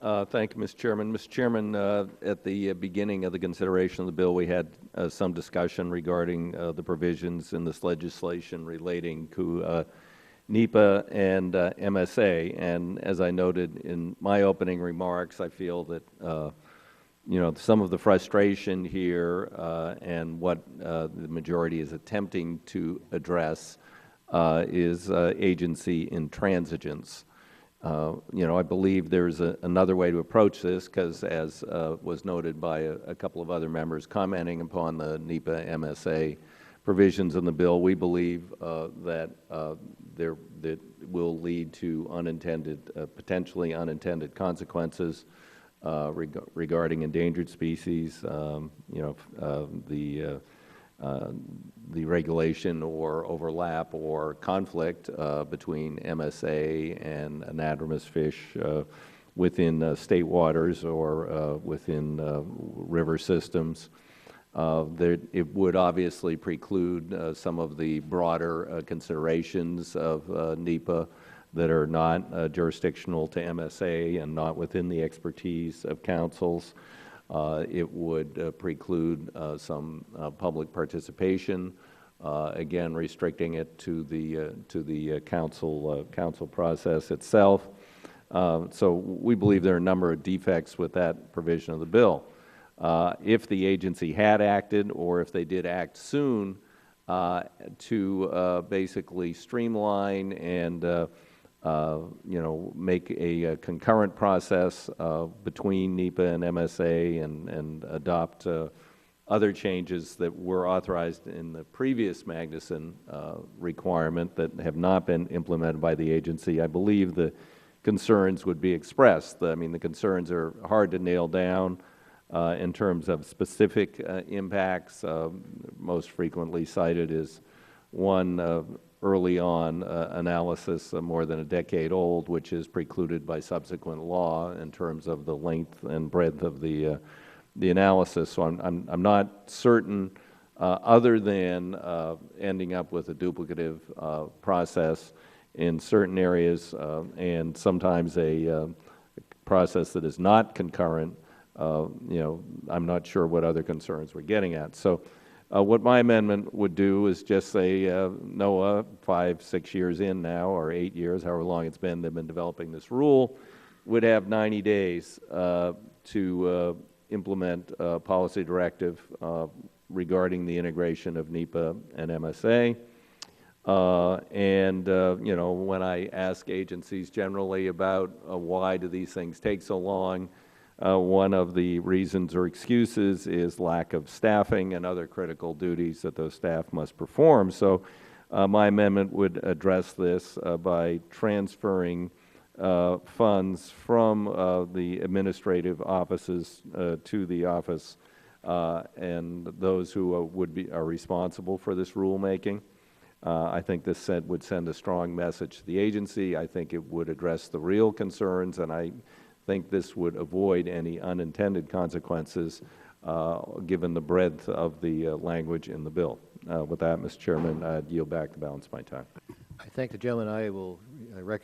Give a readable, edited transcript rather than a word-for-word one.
Thank you, Mr. Chairman. Mr. Chairman, at the beginning of the consideration of the bill, we had some discussion regarding the provisions in this legislation relating to NEPA and MSA. And as I noted in my opening remarks, I feel that some of the frustration here and what the majority is attempting to address is agency intransigence. I believe there's another way to approach this because, as was noted by a couple of other members commenting upon the NEPA MSA provisions in the bill, we believe that that will lead to potentially unintended consequences regarding endangered species. The regulation or overlap or conflict between MSA and anadromous fish within state waters or within river systems. It would obviously preclude some of the broader considerations of NEPA that are not jurisdictional to MSA and not within the expertise of councils. It would preclude some public participation, again restricting it to the council process itself. So we believe there are a number of defects with that provision of the bill. If the agency had acted, or if they did act soon, to basically streamline and make a concurrent process between NEPA and MSA and adopt other changes that were authorized in the previous Magnuson requirement that have not been implemented by the agency, I believe the concerns would be expressed. I mean, the concerns are hard to nail down in terms of specific impacts. Most frequently cited is one early on analysis more than a decade old, which is precluded by subsequent law in terms of the length and breadth of the analysis. So I'm not certain, other than ending up with a duplicative process in certain areas and sometimes a process that is not concurrent. I'm not sure what other concerns we're getting at. So what my amendment would do is just say NOAA, 5, 6 years in now, or 8 years, however long it's been, they've been developing this rule, would have 90 days to implement a policy directive regarding the integration of NEPA and MSA. When I ask agencies generally about why do these things take so long, one of the reasons or excuses is lack of staffing and other critical duties that those staff must perform. So my amendment would address this by transferring funds from the administrative offices to the office and those who are responsible for this rulemaking. I think this would send a strong message to the agency. I think it would address the real concerns, and I think this would avoid any unintended consequences given the breadth of the language in the bill. With that, Mr. Chairman, I'd yield back the balance of my time. I thank the gentleman. I will recognize